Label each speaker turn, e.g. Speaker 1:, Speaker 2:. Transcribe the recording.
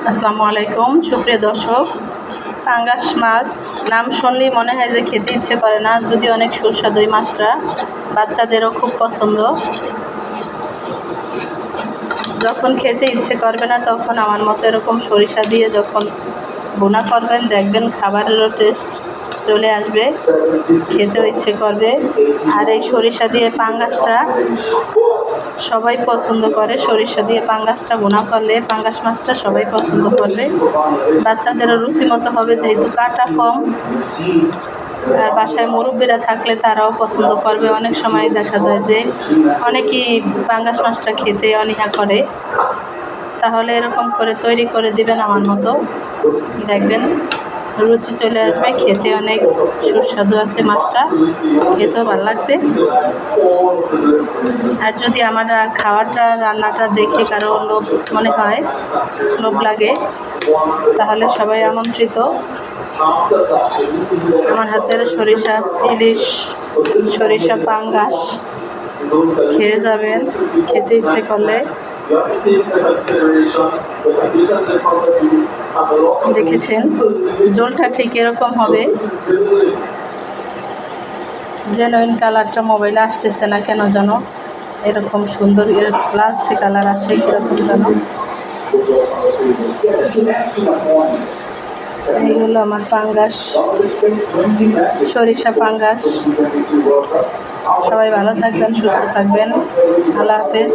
Speaker 1: আসসালামু আলাইকুম সুপ্রিয় দর্শক, পাঙ্গাস মাছ নাম শুনলেই মনে হয় যে খেতে ইচ্ছে করে না, যদি অনেক সুস্বাদু। এই মাছটা বাচ্চাদেরও খুব পছন্দ। যখন খেতে ইচ্ছে করবে না তখন আমার মতো এরকম সরিষা দিয়ে যখন ভুনা করবেন, দেখবেন খাবারেরও টেস্ট চলে আসবে, খেতেও ইচ্ছে করবে। আর এই সরিষা দিয়ে পাঙ্গাসটা সবাই পছন্দ করে। সরিষা দিয়ে পাঙ্গাসটা ভুনা করলে পাঙ্গাস মাছটা সবাই পছন্দ করবে। বাচ্চাদেরও রুচি মতো হবে, যেহেতু কাটা কম। আর বাসায় মুরব্বীরা থাকলে তারাও পছন্দ করবে। অনেক সময় দেখা যায় যে অনেকেই পাঙ্গাস মাছটা খেতে অনীহা করে, তাহলে এরকম করে তৈরি করে দিবেন আমার মতো, দেখবেন রুচি চলে আসবে, খেতে অনেক সুস্বাদু আছে মাছটা, খেতেও ভালো লাগবে। আর যদি আমার খাওয়াটা রান্নাটা দেখে কারো লোভ মনে হয়, লোভ লাগে, তাহলে সবাই আমন্ত্রিত। আমার হাতের সরিষা ইলিশ, সরিষা পাঙ্গাস খেয়ে যাবেন খেতে ইচ্ছে করলে। দেখেছেন ঝোলটা ঠিক এরকম হবে। জেনুইন কালারটা মোবাইলে আসতেছে না কেন যেন, এরকম সুন্দর লালচে কালার আসে কীরকম যেন। এই হলো আমার পাঙ্গাস, সরিষা পাঙ্গাস। সবাই ভালো থাকবেন, সুস্থ থাকবেন। আল্লাহ হাফেজ।